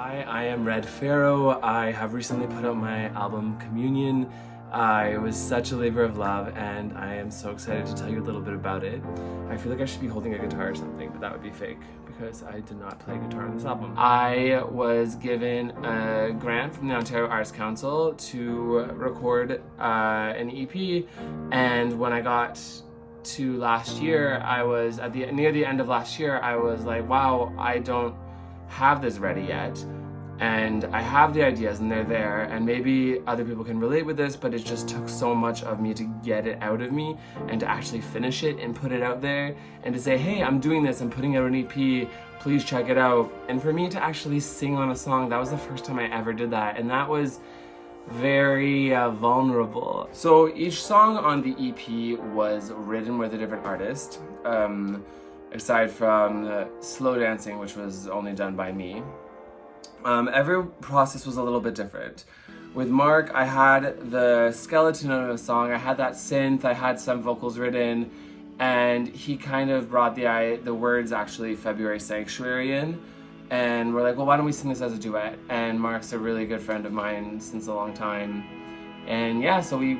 Hi, I am Red Farrow. I have recently put out my album Communion. It was such a labor of love and I am so excited to tell you a little bit about it. I feel like I should be holding a guitar or something, but that would be fake because I did not play guitar on this album. I was given a grant from the Ontario Arts Council to record an EP, and when I got to last year, I was near the end of last year, I was like, wow, I don't have this ready yet, and I have the ideas and they're there, and maybe other people can relate with this, but it just took so much of me to get it out of me and to actually finish it and put it out there and to say, hey, I'm doing this, I'm putting out an EP, please check it out. And for me to actually sing on a song, that was the first time I ever did that, and that was very vulnerable. So each song on the EP was written with a different artist, aside from slow dancing, which was only done by me. Every process was a little bit different. With Mark, I had the skeleton of a song, I had that synth, I had some vocals written, and he kind of brought the words actually February Sanctuary in, and we're like, well, why don't we sing this as a duet? And Mark's a really good friend of mine since a long time, and yeah, so we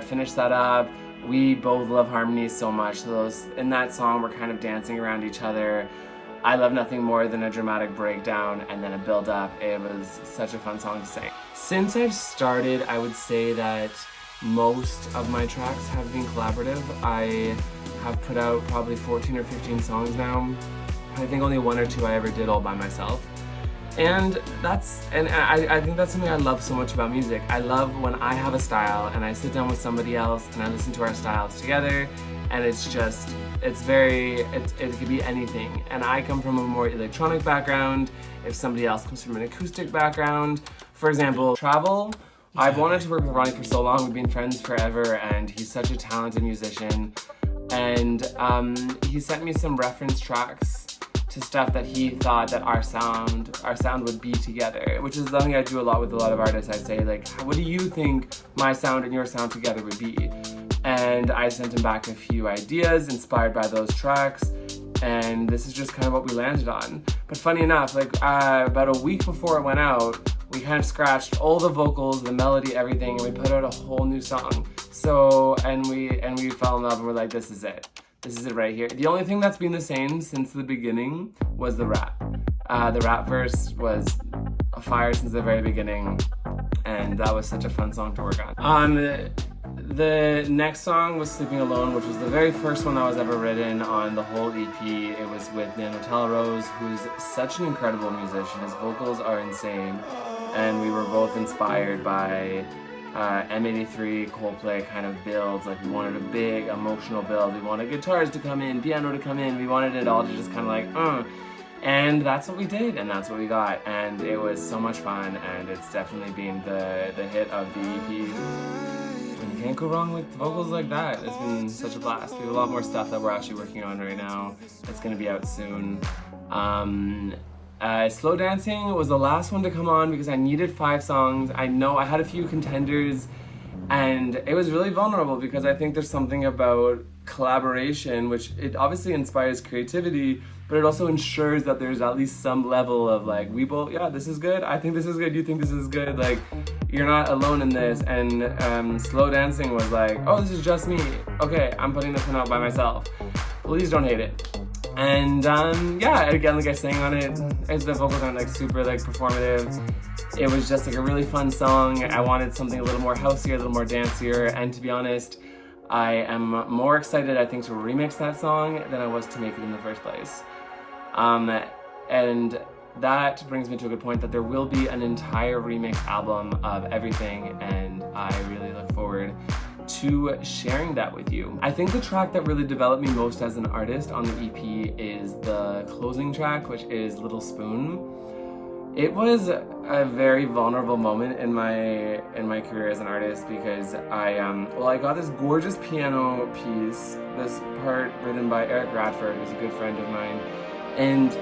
finished that up. We both love harmonies so much, so in that song we're kind of dancing around each other. I love nothing more than a dramatic breakdown and then a build up. It was such a fun song to sing. Since I've started, I would say that most of my tracks have been collaborative. I have put out probably 14 or 15 songs now. I think only one or two I ever did all by myself. And I think that's something I love so much about music. I love when I have a style and I sit down with somebody else and I listen to our styles together, and it could be anything. And I come from a more electronic background, if somebody else comes from an acoustic background. For example, travel. I've wanted to work with Ronnie for so long, we've been friends forever, and he's such a talented musician. And he sent me some reference tracks to stuff that he thought that our sound would be together, which is something I do a lot with a lot of artists. I say, like, what do you think my sound and your sound together would be? And I sent him back a few ideas inspired by those tracks, and this is just kind of what we landed on. But funny enough, like about a week before it went out, we kind of scratched all the vocals, the melody, everything, and we put out a whole new song. So, and we fell in love, and we're like, this is it. This is it right here. The only thing that's been the same since the beginning was the rap. The rap verse was a fire since the very beginning, and that was such a fun song to work on. The next song was Sleeping Alone, which was the very first one that was ever written on the whole EP. It was with Nano Rose, who's such an incredible musician. His vocals are insane, and we were both inspired by M83 Coldplay kind of builds. Like, we wanted a big emotional build. We wanted guitars to come in, piano to come in. We wanted it all to just kind of like, and that's what we did, and that's what we got, and it was so much fun, and it's definitely been the hit of the EP. And you can't go wrong with vocals like that. It's been such a blast. We have a lot more stuff that we're actually working on right now. It's gonna be out soon. Slow Dancing was the last one to come on because I needed 5 songs. I know I had a few contenders, and it was really vulnerable because I think there's something about collaboration, which it obviously inspires creativity, but it also ensures that there's at least some level of like, we both, yeah, this is good, I think this is good, you think this is good, like, you're not alone in this. And Slow Dancing was like, oh, this is just me. Okay, I'm putting this one out by myself. Please don't hate it. And yeah, again, like I sang on it, as the vocals aren't like super like performative. It was just like a really fun song. I wanted something a little more houseier, a little more dancier, and to be honest, I am more excited, I think, to remix that song than I was to make it in the first place. And that brings me to a good point that there will be an entire remix album of everything, and I really look forward to sharing that with you. I think the track that really developed me most as an artist on the EP is the closing track, which is Little Spoon. It was a very vulnerable moment in my career as an artist because I got this gorgeous piano piece, this part written by Eric Radford, who's a good friend of mine, and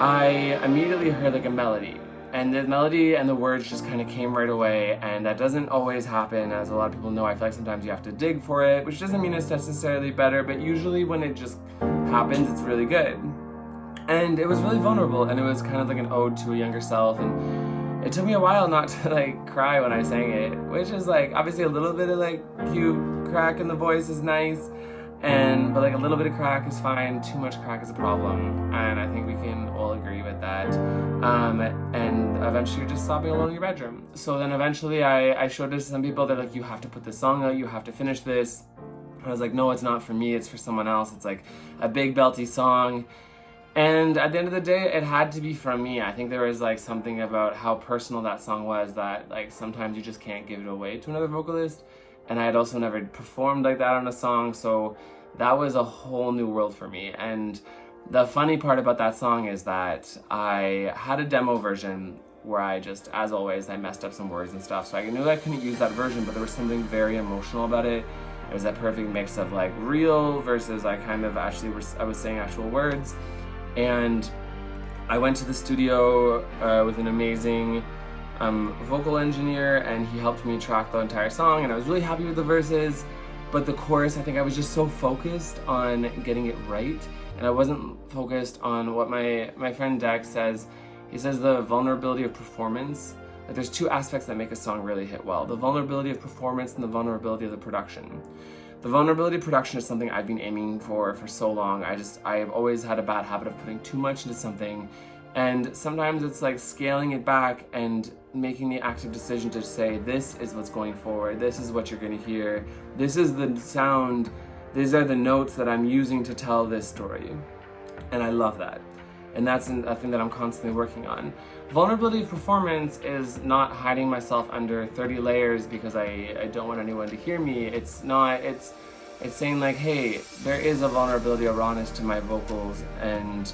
I immediately heard like a melody. And the melody and the words just kind of came right away, and that doesn't always happen, as a lot of people know. I feel like sometimes you have to dig for it, which doesn't mean it's necessarily better, but usually when it just happens, it's really good. And it was really vulnerable, and it was kind of like an ode to a younger self, and it took me a while not to like cry when I sang it, which is like obviously a little bit of like cute crack in the voice is nice, but like a little bit of crack is fine. Too much crack is a problem, and I think we can all agree with that. And eventually you're just sobbing alone in your bedroom. So then eventually I showed it to some people. They're like, you have to put this song out, you have to finish this. I was like, no, it's not for me, it's for someone else. It's like a big belty song. And at the end of the day, it had to be from me. I think there was like something about how personal that song was that like sometimes you just can't give it away to another vocalist. And I had also never performed like that on a song, so that was a whole new world for me. And the funny part about that song is that I had a demo version where I just, as always, I messed up some words and stuff, so I knew I couldn't use that version, but there was something very emotional about it. It was that perfect mix of like real versus I kind of actually I was saying actual words. And I went to the studio with an amazing vocal engineer, and he helped me track the entire song, and I was really happy with the verses, but the chorus, I think I was just so focused on getting it right, and I wasn't focused on what my friend Dex says. He says the vulnerability of performance. Like there's two aspects that make a song really hit well: the vulnerability of performance and the vulnerability of the production. The vulnerability of production is something I've been aiming for so long. I've always had a bad habit of putting too much into something, and sometimes it's like scaling it back and making the active decision to say, this is what's going forward, this is what you're going to hear, this is the sound, these are the notes that I'm using to tell this story. And I love that. And that's a thing that I'm constantly working on. Vulnerability of performance is not hiding myself under 30 layers because I don't want anyone to hear me. It's saying like, hey, there is a vulnerability, a rawness to my vocals, and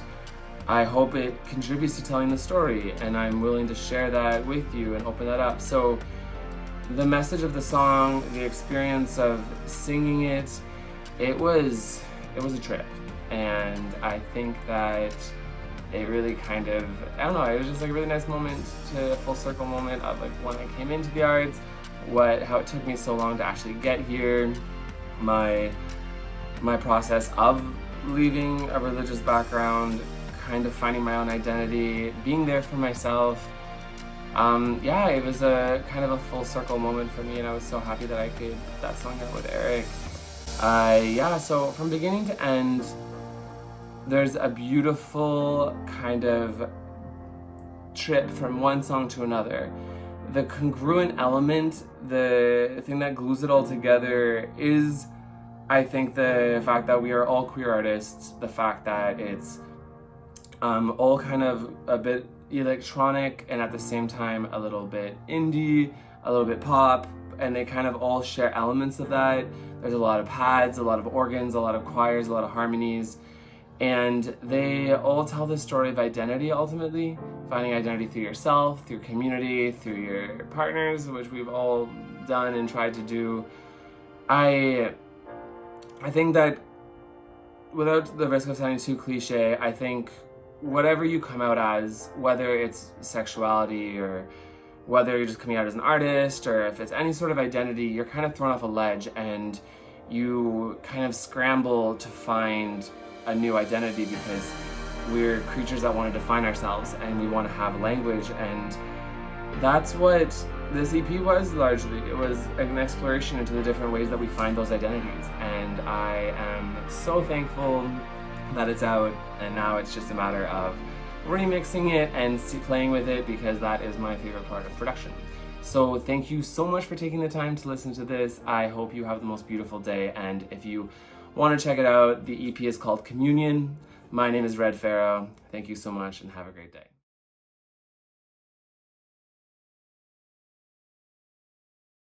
I hope it contributes to telling the story, and I'm willing to share that with you and open that up. So the message of the song, the experience of singing it, it was a trip. And I think that it really kind of, I don't know, it was just like a really nice moment, to a full circle moment of like when I came into the arts, how it took me so long to actually get here, my process of leaving a religious background, kind of finding my own identity, being there for myself. Yeah, it was a kind of a full circle moment for me, and I was so happy that I could put that song out with Eric. Yeah, so from beginning to end, there's a beautiful kind of trip from one song to another. The congruent element, the thing that glues it all together is, I think, the fact that we are all queer artists, the fact that it's all kind of a bit electronic and at the same time a little bit indie, a little bit pop, and they kind of all share elements of that. There's a lot of pads, a lot of organs, a lot of choirs, a lot of harmonies. And they all tell the story of identity, ultimately. Finding identity through yourself, through community, through your partners, which we've all done and tried to do. I think that, without the risk of sounding too cliche, I think whatever you come out as, whether it's sexuality or whether you're just coming out as an artist or if it's any sort of identity, you're kind of thrown off a ledge and you kind of scramble to find a new identity, because we're creatures that want to define ourselves and we want to have language, and that's what this EP was largely. It was an exploration into the different ways that we find those identities, and I am so thankful that it's out, and now it's just a matter of remixing it and playing with it, because that is my favorite part of production. So thank you so much for taking the time to listen to this. I hope you have the most beautiful day, and if you want to check it out, the EP is called Communion. My name is Farrow. Thank you so much and have a great day.